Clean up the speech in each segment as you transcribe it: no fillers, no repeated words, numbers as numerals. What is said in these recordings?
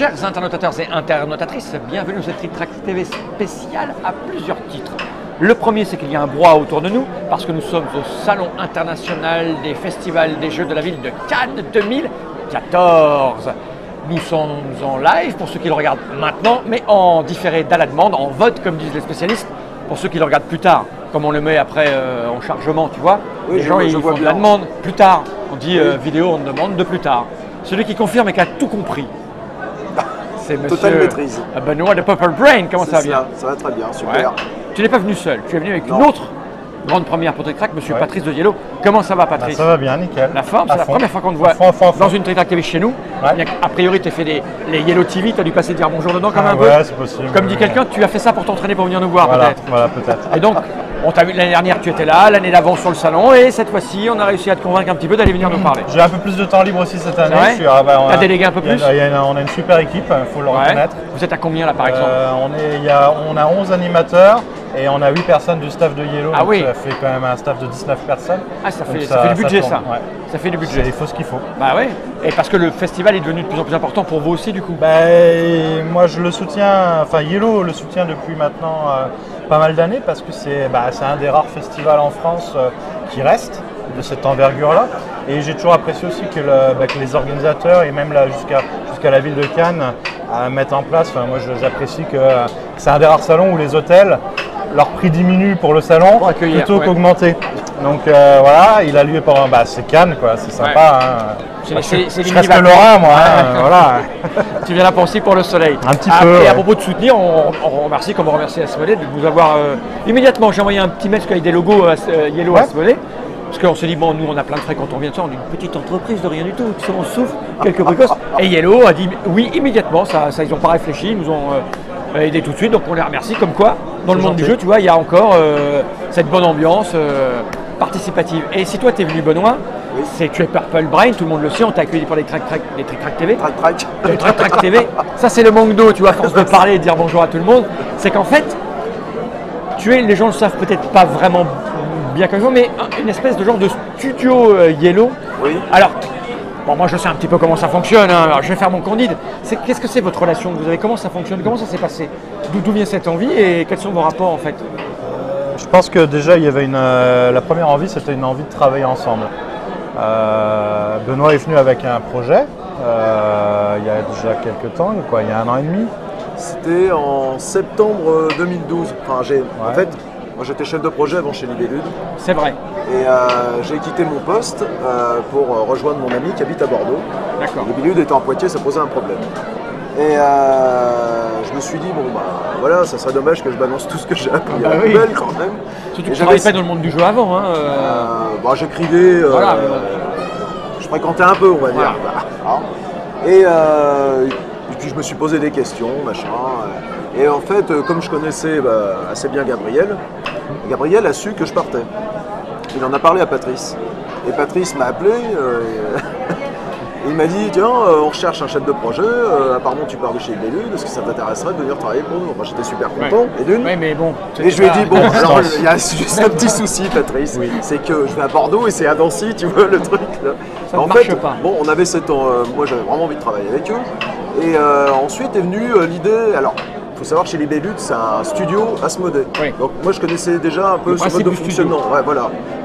Chers internautateurs et internautatrices, bienvenue dans cette Trick Track TV spéciale à plusieurs titres. Le premier, c'est qu'il y a un brouhaha autour de nous parce que nous sommes au Salon international des festivals des Jeux de la ville de Cannes 2014. Nous sommes en live pour ceux qui le regardent maintenant, mais en différé à la demande, en vote comme disent les spécialistes, pour ceux qui le regardent plus tard, comme on le met après en chargement, tu vois. Oui, les gens ils font de la demande plus tard. On dit vidéo, on demande de plus tard. Celui qui confirme et qui a tout compris. C'est monsieur Totale maîtrise. Benoît de Purple Brain. Comment ça va? Ça va très bien, super. Ouais. Tu n'es pas venu seul, tu es venu avec une autre grande première pour Trick Track, monsieur Patrice de Yellow. Comment ça va, Patrice? Ça va bien, nickel. La forme, c'est la première fois qu'on te voit dans une Trick Track TV chez nous. Ouais. A priori, tu as fait les Yellow TV, tu as dû passer dire bonjour dedans quand même un peu. Ouais, c'est possible. Comme dit quelqu'un, tu as fait ça pour t'entraîner pour venir nous voir peut-être. Voilà, peut-être. Et donc, on t'a vu l'année dernière, tu étais là, l'année d'avant sur le salon, et cette fois-ci, on a réussi à te convaincre un petit peu d'aller venir nous parler. J'ai un peu plus de temps libre aussi cette année. Tu as délégué un peu plus? On a une super équipe, il faut le reconnaître. Vous êtes à combien là par exemple? On a 11 animateurs et on a 8 personnes du staff de Yellow. Ah donc oui. Ça fait quand même un staff de 19 personnes. Ah, ça fait du budget ça. Ouais. Ça fait du budget. Il faut ce qu'il faut. Bah ouais. Et parce que le festival est devenu de plus en plus important pour vous aussi du coup. Moi je le soutiens, enfin Yellow le soutient depuis maintenant pas mal d'années parce que c'est un des rares festivals en France qui reste de cette envergure-là. Et j'ai toujours apprécié aussi que les organisateurs et même jusqu'à la ville de Cannes mettent en place, moi j'apprécie que c'est un des rares salons où les hôtels, leur prix diminue pour le salon plutôt qu'augmenter. Donc voilà, il a lieu pendant, c'est Cannes quoi, c'est sympa. C'est je reste Lorrain moi, voilà. Tu viens là aussi pour le soleil. Un petit peu. Et à propos de soutenir, on remercie, comme on remercie Asmodée de nous avoir immédiatement, j'ai envoyé un petit mail avec des logos Yellow Asmodée. Parce qu'on se dit, bon, nous on a plein de frais quand on vient de ça, on est une petite entreprise de rien du tout, on souffre, quelques bricos. Et Yellow a dit oui immédiatement, ça ils n'ont pas réfléchi, ils nous ont aidé tout de suite, donc on les remercie. Comme quoi, dans le monde du jeu, tu vois, il y a encore cette bonne ambiance participative. Et si toi tu es venu, Benoît, tu es Purple Brain, tout le monde le sait, on t'a accueilli pour les Trick Track TV. Les Trick Track TV, ça c'est le manque d'eau, tu vois, à force de parler et de dire bonjour à tout le monde, c'est qu'en fait, les gens le savent peut-être pas vraiment bien comme ça, mais une espèce de genre de studio Yellow. Oui. Alors, bon, moi je sais un petit peu comment ça fonctionne, hein. Alors, je vais faire mon candide. Qu'est-ce que c'est votre relation que vous avez? Comment ça fonctionne? Comment ça s'est passé? D'où vient cette envie et quels sont vos rapports en fait? Je pense que déjà il y avait la première envie, c'était une envie de travailler ensemble. Benoît est venu avec un projet il y a déjà quelques temps, il y a 1 an et demi. C'était en septembre 2012. Enfin, en fait, moi j'étais chef de projet avant chez Libellude. C'est vrai. Et j'ai quitté mon poste pour rejoindre mon ami qui habite à Bordeaux. D'accord. Libellude était en Poitiers, ça posait un problème. Et je me suis dit, voilà, ça serait dommage que je balance tout ce que j'ai appris à la poubelle quand même. Surtout que tu n'avais pas dans le monde du jeu avant. Hein, j'écrivais, je fréquentais un peu, on va dire. Et puis je me suis posé des questions, machin. Et en fait, comme je connaissais assez bien Gabriel a su que je partais. Il en a parlé à Patrice. Et Patrice m'a appelé. Il m'a dit, tiens, on recherche un chef de projet, apparemment tu pars de chez Libellude, est-ce que ça t'intéresserait de venir travailler pour nous? Moi j'étais super content, et d'une. Oui, mais bon. Et je lui ai dit, alors il y a juste un petit souci, Patrice, c'est que je vais à Bordeaux et c'est à Nancy, tu vois le truc là. Ça ne marche pas. Bon, on avait moi j'avais vraiment envie de travailler avec eux, et ensuite est venue l'idée, alors il faut savoir que chez Libellude c'est un studio Asmodée. Oui. Donc moi je connaissais déjà un peu ce mode de fonctionnement,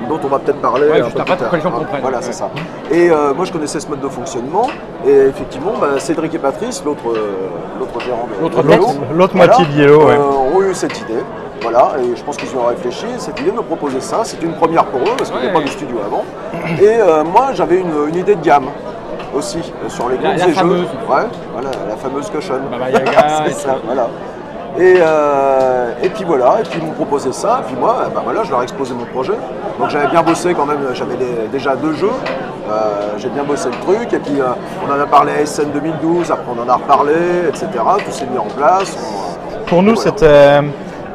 dont on va peut-être parler un peu plus tard. Pour que les gens comprennent. Voilà, c'est ça. Et moi je connaissais ce mode de fonctionnement, et effectivement Cédric et Patrice, l'autre gérant de Yellow, l'autre moitié de Yellow, ont eu cette idée. Voilà, et je pense qu'ils y ont réfléchi, cette idée de me proposer ça, c'était une première pour eux, parce qu'on n'avait pas de studio avant. Et moi j'avais une idée de gamme aussi, sur les grands jeux. Ouais, voilà, la fameuse cochonne. C'est ça, voilà. Et puis voilà, et puis ils m'ont proposé ça, et puis moi, je leur ai exposé mon projet. Donc j'avais bien bossé quand même, j'avais déjà 2 jeux, j'ai bien bossé le truc, et puis on en a parlé à SN 2012, après on en a reparlé, etc. Tout s'est mis en place. Pour nous,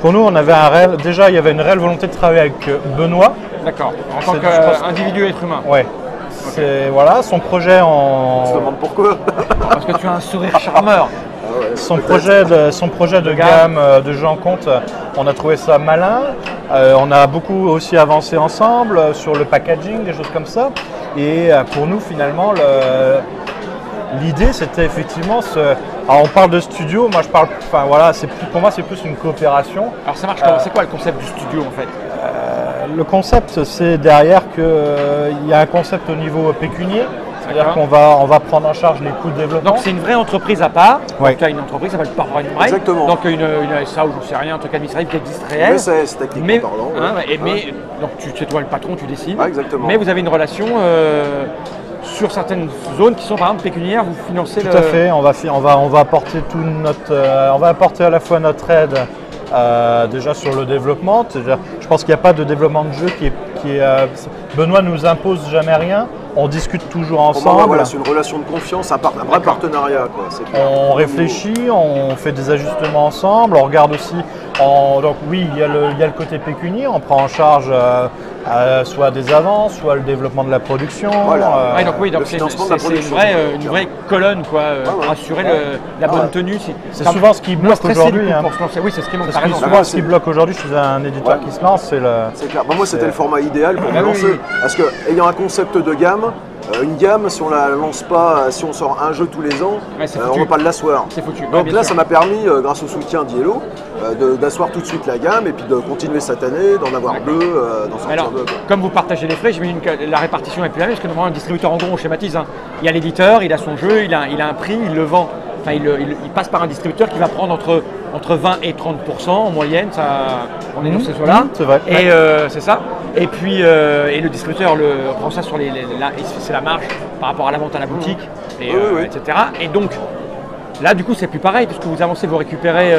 pour nous, on avait déjà il y avait une réelle volonté de travailler avec Benoît. D'accord, en tant qu'individu être humain. Ouais. Voilà, son projet On se demande pourquoi. Parce que tu as un sourire charmeur. Son projet de gamme de jeux en compte, on a trouvé ça malin. On a beaucoup aussi avancé ensemble sur le packaging, des choses comme ça. Et pour nous, finalement, l'idée, c'était effectivement Alors on parle de studio, moi je parle, enfin voilà, pour moi c'est plus une coopération. Alors ça marche comment? C'est quoi le concept du studio en fait? Le concept, c'est derrière qu'il y a un concept au niveau pécunier. C'est-à-dire qu'on va prendre en charge les coûts de développement. Donc c'est une vraie entreprise à part. Ouais. Donc tu as une entreprise, ça s'appelle Power Brain. Exactement. Donc une SA ou je ne sais rien, un truc administratif qui existe réel. Mais c'est techniquement parlant. Mais donc c'est toi le patron, tu décides. Ah, exactement. Mais vous avez une relation sur certaines zones qui sont par exemple pécuniaires, vous financez Tout à fait, on va apporter on va apporter à la fois notre aide déjà sur le développement. C'est-à-dire, je pense qu'il n'y a pas de développement de jeu Benoît nous impose jamais rien. On discute toujours ensemble. Moi, voilà, c'est une relation de confiance, un vrai partenariat. Quoi. On réfléchit, on fait des ajustements ensemble, on regarde aussi. Donc oui, il y a le côté pécunier, on prend en charge soit des avances, soit le développement de la production. Voilà. Donc c'est une vraie colonne pour assurer la bonne tenue. C'est souvent ce qui bloque aujourd'hui. Oui, c'est ce qui manque. Souvent ce qui bloque aujourd'hui, je suis un éditeur qui se lance. C'est clair. Moi, c'était le format idéal pour me lancer. Parce qu'ayant un concept de gamme, une gamme, si on la lance pas, si on sort un jeu tous les ans, on ne va pas l'asseoir. C'est foutu. Donc là, ça m'a permis, grâce au soutien d'Yellow, d'asseoir tout de suite la gamme et puis de continuer cette année, d'en avoir deux, d'en sortir deux. Comme vous partagez les frais, j'imagine que la répartition est plus la même, parce que normalement un distributeur, en gros, on schématise. Il y a l'éditeur, il a son jeu, il a un prix, il le vend. Enfin, il passe par un distributeur qui va prendre entre 20 et 30% en moyenne. On est dans ces eaux-là. C'est vrai. Et c'est ça. Et puis le distributeur prend ça sur c'est la marge par rapport à la vente à la boutique, etc. Et donc là, du coup, c'est plus pareil, puisque vous avancez, vous récupérez.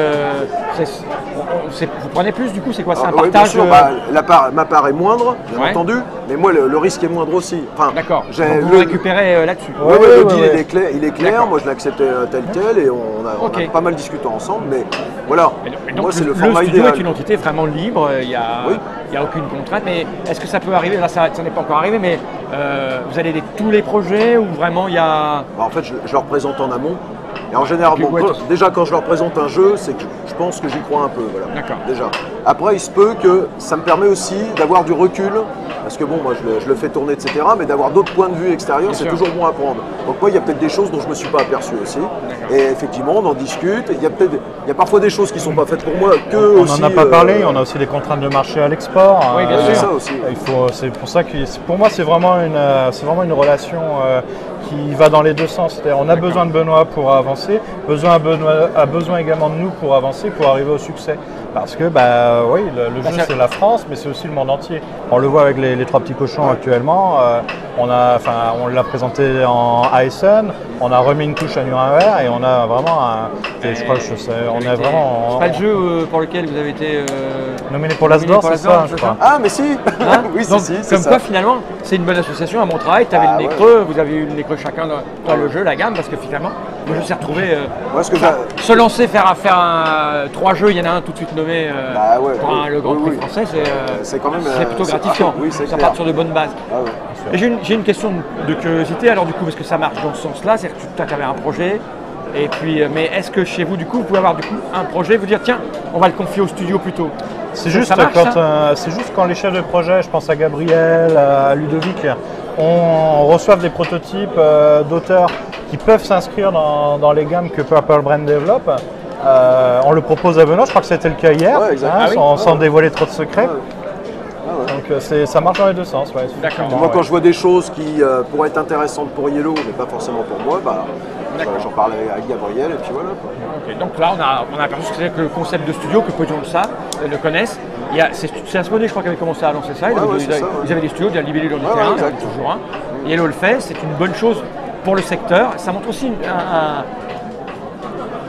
Vous prenez plus, du coup, c'est quoi? C'est un partage? Bien sûr, ma part est moindre, bien entendu, mais moi, le risque est moindre aussi. Enfin, d'accord. Donc vous récupérez là-dessus. Oui, le deal, il est clair. Moi, je l'ai accepté tel quel et on a pas mal discuté ensemble, mais voilà. Donc, moi, c'est le format studio idéal. est une entité vraiment libre, il n'y a aucune contrainte, mais est-ce que ça peut arriver? Là, ça n'est pas encore arrivé, mais vous allez aider tous les projets ou vraiment il y a… En fait, je leur présente en amont. Et en général, déjà quand je leur présente un jeu, c'est que je pense que j'y crois un peu. Voilà. D'accord. Déjà. Après, il se peut que ça me permet aussi d'avoir du recul, parce que bon, moi je le fais tourner, etc. Mais d'avoir d'autres points de vue extérieurs, c'est toujours bon à prendre. Donc moi, il y a peut-être des choses dont je ne me suis pas aperçu aussi. Et effectivement, on en discute. Il y a parfois des choses qui ne sont pas faites pour moi que on aussi. On n'en a pas parlé. On a aussi des contraintes de marché à l'export. Oui, bien sûr. Ça aussi. C'est pour ça que pour moi, c'est vraiment une relation qui va dans les deux sens. C'est-à-dire, on a besoin de Benoît pour avancer. Benoît a besoin également de nous pour avancer, pour arriver au succès. Parce que le jeu c'est la France, mais c'est aussi le monde entier. On le voit avec les trois petits cochons actuellement. On l'a présenté en Essen, on a remis une couche à Nuremberg et on a vraiment je crois que on est vraiment. C'est pas le jeu pour lequel vous avez été nominé pour l'As d'Or, c'est ça, je crois. Ah mais si. Oui, donc, si, comme quoi finalement, c'est une bonne association à mon travail. Tu avais le nez creux, vous avez eu le nez creux chacun dans le jeu, la gamme, parce que finalement, le jeu s'est retrouvé. Se lancer, faire 3 jeux, il y en a un tout de suite nommé pour le Grand Prix français, c'est quand même plutôt gratifiant. Ça part sur de bonnes bases. Et j'ai une question de curiosité, alors du coup, parce que ça marche dans ce sens-là, c'est-à-dire que tu avais un projet, et puis, mais est-ce que chez vous, du coup, vous pouvez avoir un projet, vous dire, tiens, on va le confier au studio plutôt? C'est juste quand les chefs de projet, je pense à Gabriel, à Ludovic, on reçoit des prototypes d'auteurs qui peuvent s'inscrire dans les gammes que Purple Brain développe. On le propose à Benoît, je crois que c'était le cas hier, sans dévoiler trop de secrets. Donc ça marche dans les deux sens. Moi, quand je vois des choses qui pourraient être intéressantes pour Yellow, mais pas forcément pour moi, j'en parle avec Gabriel et puis voilà. Okay, donc là, on a aperçu que le concept de studio, que peu de gens le connaissent. C'est Asmodée, je crois, qui avait commencé à lancer ça. Ils avaient des studios, de la Libellule en terrain, toujours un. Yellow le fait, c'est une bonne chose pour le secteur. Ça montre aussi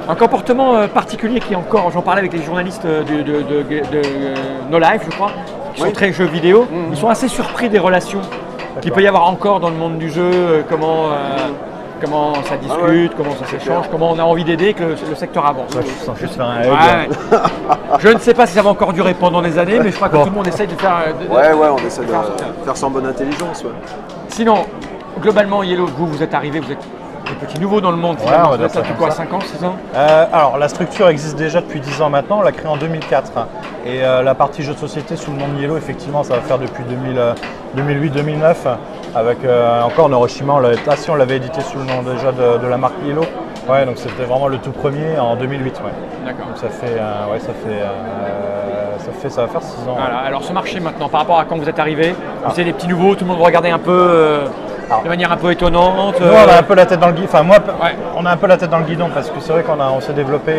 un comportement particulier qui est encore, j'en parlais avec les journalistes de No Life, je crois, qui sont très jeux vidéo. Ils sont assez surpris des relations qu'il peut y avoir encore dans le monde du jeu, comment ça discute, comment ça s'échange, comment on a envie d'aider que le secteur avance. Je ne sais pas si ça va encore durer pendant des années, mais je crois que tout le monde essaye de faire… on essaie de faire ça en bonne intelligence. Sinon, globalement, Yellow, vous êtes arrivé, vous êtes des petits nouveaux dans le monde. Vous êtes depuis quoi, 5 ans, 6 ans? Alors, la structure existe déjà depuis 10 ans maintenant, on l'a créée en 2004. Et la partie jeux de société sous le nom de Yellow, effectivement, ça va faire depuis 2008-2009. Avec encore Neuroshima, on l'avait édité sous le nom déjà de la marque Yellow. Ouais, donc c'était vraiment le tout premier en 2008. Ouais. D'accord. Donc ça va faire 6 ans. Voilà. Alors ce marché maintenant, par rapport à quand vous êtes arrivé, vous êtes des petits nouveaux, tout le monde vous regardait un peu de manière un peu étonnante. Nous, on a un peu la tête dans le guidon. Enfin, moi, on a un peu la tête dans le guidon parce que c'est vrai on s'est développé.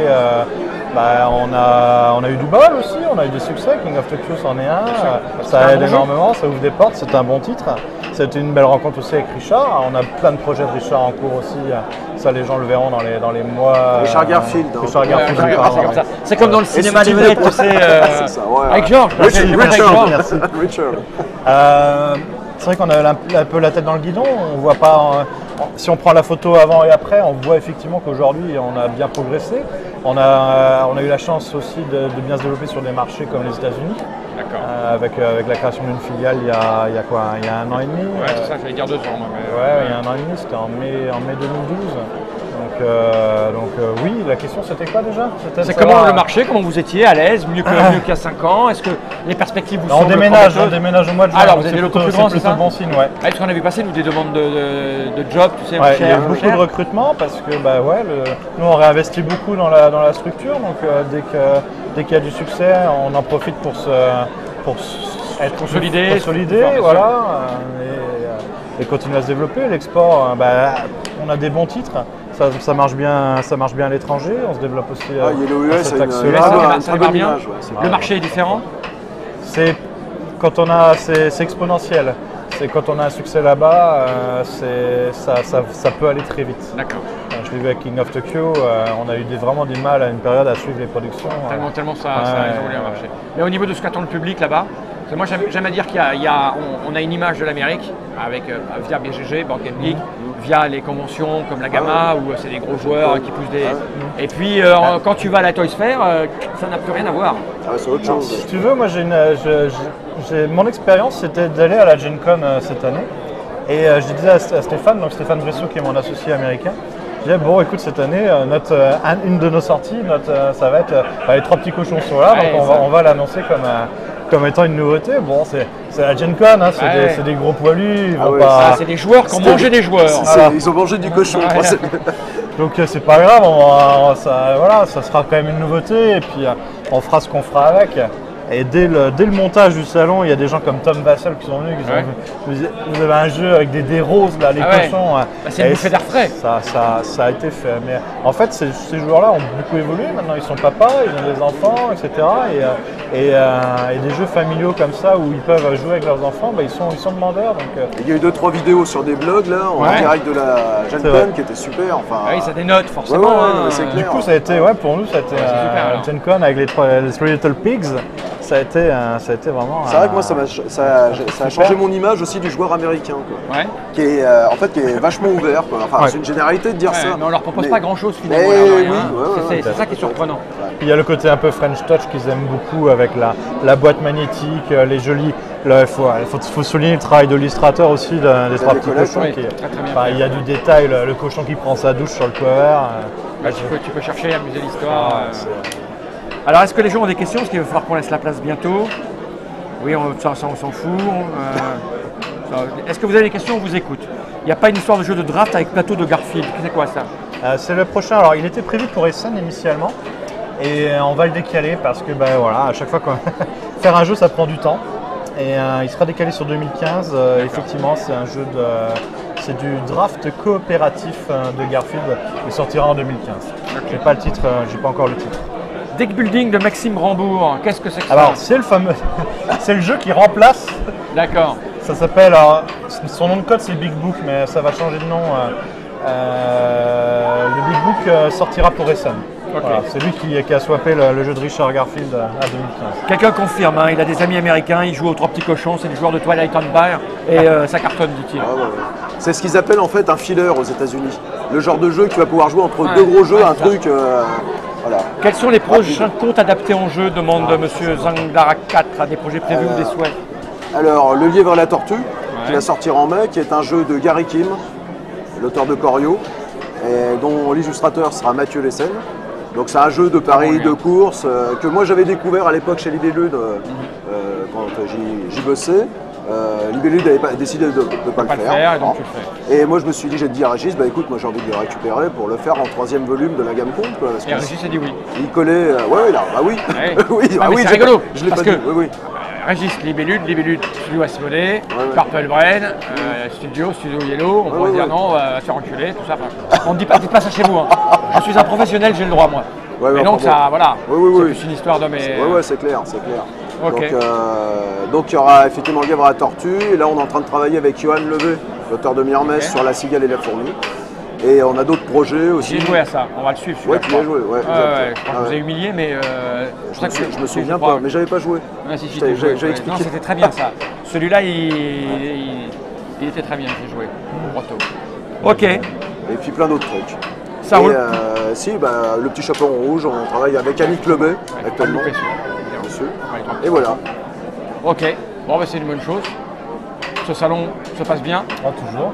On a eu du bol aussi, on a eu des succès. King of Tokyo, c'en est un. Ça aide énormément, ça ouvre des portes. C'est un bon titre. C'était une belle rencontre aussi avec Richard. On a plein de projets de Richard en cours aussi. Ça, les gens le verront dans les mois. Richard Garfield. Richard Garfield. C'est comme dans le cinéma des vedettes, tu sais, avec Georges. Richard. C'est vrai qu'on a un peu la tête dans le guidon. On voit pas. Si on prend la photo avant et après, on voit effectivement qu'aujourd'hui, on a bien progressé. On a eu la chance aussi de bien se développer sur des marchés comme les États-Unis. D'accord. Avec la création d'une filiale il y a 1 an et demi. Ouais, c'est ça, j'allais dire 2 ans. Il y a 1 an et demi, c'était en mai 2012. Donc oui, la question c'était quoi déjà? C'est comment le marché, comment vous étiez à l'aise, mieux qu'il y a 5 ans? Est-ce que les perspectives vous semblent prometteuses? On déménage au mois de juin. Alors vous avez des locaux plus grands, c'est ça? Bon signe, ouais. Parce qu'on a vu passer nous des demandes de job, tu sais, il y a beaucoup de recrutement parce que nous on réinvestit beaucoup dans la structure, donc dès qu'il y a du succès, on en profite pour être consolidé, voilà, et continuer à se développer. L'export, on a des bons titres. Ça marche bien à l'étranger, on se développe aussi Yellow US, cet axe-là. Ça démarre bien. Le marché est différent. C'est exponentiel. C'est quand on a un succès là-bas, ça peut aller très vite. D'accord. Je l'ai vu avec King of Tokyo, on a eu vraiment du mal à une période à suivre les productions. Tellement ça a évolué le marché. Mais au niveau de ce qu'attend le public là-bas, moi j'aime à dire qu'on a une image de l'Amérique via BGG, Board Game Geek, via les conventions comme la Gamma où c'est des gros joueurs qui poussent des. Et puis quand tu vas à la Toys Fair, ça n'a plus rien à voir. C'est autre chose. Si tu veux, moi mon expérience c'était d'aller à la Gen Con cette année. Et je disais à Stéphane, donc Stéphane Bressot qui est mon associé américain, je disais bon écoute cette année une de nos sorties, ça va être les 3 petits cochons sont là, donc on va l'annoncer comme étant une nouveauté. Bon c'est la Gen Con, c'est des gros poilus, c'est des joueurs qui ont mangé des joueurs. Ils ont mangé du cochon. Donc c'est pas grave, ça sera quand même une nouveauté et puis on fera ce qu'on fera avec. Et dès le montage du salon, il y a des gens comme Tom Vassell qui sont venus, vous avez un jeu avec des dés roses, là, les cochons. C'est une bouffée d'air frais. Ça a été fait. Mais en fait, ces joueurs-là ont beaucoup évolué. Maintenant, ils sont papas, ils ont des enfants, etc. Et des jeux familiaux comme ça où ils peuvent jouer avec leurs enfants, ils sont demandeurs. Donc, il y a eu 2-3 vidéos sur des blogs là, en direct de la Gen Con qui étaient super. Oui, ça dénote forcément. C'est clair. Du coup, ça a été, pour nous, ça a été Gen Con avec les Three Little Pigs. Ça a été vraiment. C'est vrai que moi, ça a changé mon image aussi du joueur américain, quoi. Qui est vachement ouvert, quoi. Enfin, c'est une généralité de dire ça. Mais on leur propose pas grand-chose finalement. C'est ça qui est surprenant. Il y a le côté un peu French Touch qu'ils aiment beaucoup avec la boîte magnétique, les jolis. Il faut souligner le travail de l'illustrateur aussi des 3 petits cochons. Il y a du détail, le cochon qui prend sa douche sur le cover. Tu peux chercher, amuser l'histoire. Alors, est-ce que les gens ont des questions? Parce qu'il va falloir qu'on laisse la place bientôt. Oui, on s'en fout. Est-ce que vous avez des questions? On vous écoute. Il n'y a pas une histoire de jeu de draft avec plateau de Garfield. C'est quoi ça? C'est le prochain. Alors, il était prévu pour Essen initialement. Et on va le décaler parce que, à chaque fois faire un jeu, ça prend du temps. Et il sera décalé sur 2015. Effectivement, c'est du draft coopératif de Garfield. Il sortira en 2015. J'ai pas le titre, j'ai pas encore le titre. Deck Building de Maxime Rambourg, qu'est-ce que c'est que ça? Alors, c'est le fameux, c'est le jeu qui remplace. D'accord. Ça s'appelle, son nom de code c'est Big Book, mais ça va changer de nom. Le Big Book sortira pour Essen. Voilà, c'est lui qui a swappé le jeu de Richard Garfield à 2015. Quelqu'un confirme, il a des amis américains, il joue aux 3 petits cochons, c'est des joueurs de Twilight Empire et ça cartonne, dit-il. C'est ce qu'ils appellent en fait un filler aux États-Unis. Le genre de jeu que tu vas pouvoir jouer entre 2 gros jeux, un truc. Voilà. Quels sont les prochains comptes adaptés en jeu, demande M. Zangdara 4, des projets prévus ou des souhaits? Alors, Le Lièvre et la Tortue, qui va sortir en mai, qui est un jeu de Gary Kim, l'auteur de Corio, et dont l'illustrateur sera Mathieu Lessel. Donc c'est un jeu de paris, de course, que moi j'avais découvert à l'époque chez Libellud quand j'y bossais. Libellud avait décidé de ne pas le faire. Et donc tu le fais. Et moi je me suis dit, j'ai dit à Régis, bah écoute, moi j'ai envie de le récupérer pour le faire en 3e volume de la gamme compte. Quoi, Et Régis a dit oui. Il collait, ouais, là, bah oui. Ouais. Oui, bah oui, c'est rigolo. Je l'ai pas parce dit, que oui. Régis, Libellud, Studio Asmodée, Purple Brain, Studio Yellow, on pourrait dire non, on va se faire enculer, tout ça. Enfin, on ne dit pas ça chez vous. Hein. Je suis un professionnel, j'ai le droit moi. Ouais, et donc ça, voilà, c'est plus une histoire d'homme et... Ouais, c'est clair, c'est clair. Okay. Donc il y aura effectivement Guèvre à la Tortue, et là on est en train de travailler avec Johan Levé, l'auteur de Myrmès, sur La Cigale et la Fourmi. Et on a d'autres projets aussi. J'ai joué à ça, on va le suivre. Ouais, tu y as joué, ouais. Je crois que je vous ai humilié, mais je me souviens pas, mais j'avais pas joué. Ah, si, j'ai expliqué. Non, c'était très bien ça. Celui-là, il était très bien, j'ai joué. Brotto. Ok. Et puis plein d'autres trucs. Ça roule. Si, le petit chaperon rouge, on travaille avec Annick Lebet actuellement. Dessus. Et voilà. Ok. Bon, c'est une bonne chose. Ce salon se passe bien. Toujours.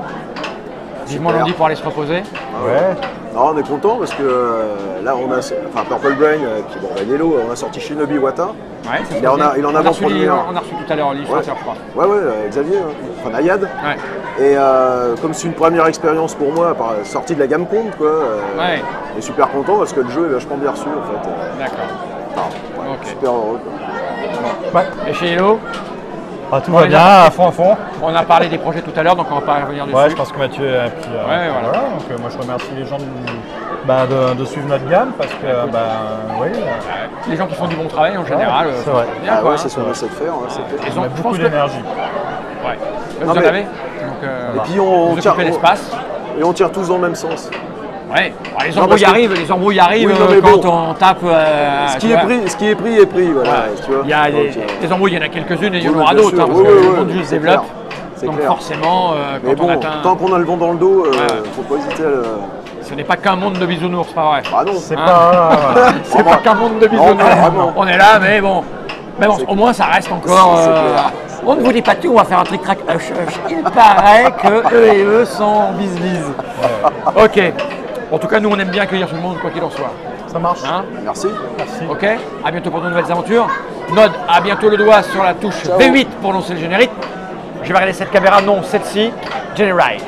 Vivement lundi pour aller se reposer. Ouais. Non, on est content parce que là on a, Purple Brain, Yellow, on a sorti Shinobi Wata. Ouais, il en a reçu on a reçu tout à l'heure l'illustrateur, je crois. Ouais, Xavier, enfin Nayad. Ouais. Et comme c'est une première expérience pour moi, sortie de la gamme compte, quoi. On est super content parce que le jeu est vachement bien reçu en fait. D'accord. Super heureux. Ouais. Et chez Yellow? Tout va bien, à fond. On a parlé des projets tout à l'heure, donc on va pas revenir dessus. Ouais, je pense que Mathieu a pris. Voilà. Donc moi je remercie les gens de suivre notre gamme parce que les gens qui font du bon travail en général. C'est vrai. C'est ce qu'on essaie de faire. Ils ont beaucoup d'énergie. Ouais. Vous en avez. Et puis on tire l'espace. Et on tire tous dans le même sens. Ouais, les embrouilles arrivent, quand on tape. Ce qui est pris est pris. Voilà, tu vois. Il y a des embrouilles, il y en a quelques-unes et il y en aura d'autres, parce que le monde juste se développe. Donc forcément, quand on atteint. Tant qu'on a le vent dans le dos, il ne faut pas hésiter à le. Ce n'est pas qu'un monde de bisounours, c'est pas vrai. Ah non, c'est pas qu'un monde de bisounours. On est là, mais bon. Mais bon, au moins ça reste encore. On ne vous dit pas tout, on va faire un trick-track. Il paraît que eux et eux sont bis-bis. Ok. En tout cas, nous, on aime bien accueillir tout le monde, quoi qu'il en soit. Ça marche. Merci. Ok. À bientôt pour de nouvelles aventures. Nod, à bientôt le doigt sur la touche V8 pour lancer le générique. Je vais regarder cette caméra, non, cette-ci. Generate.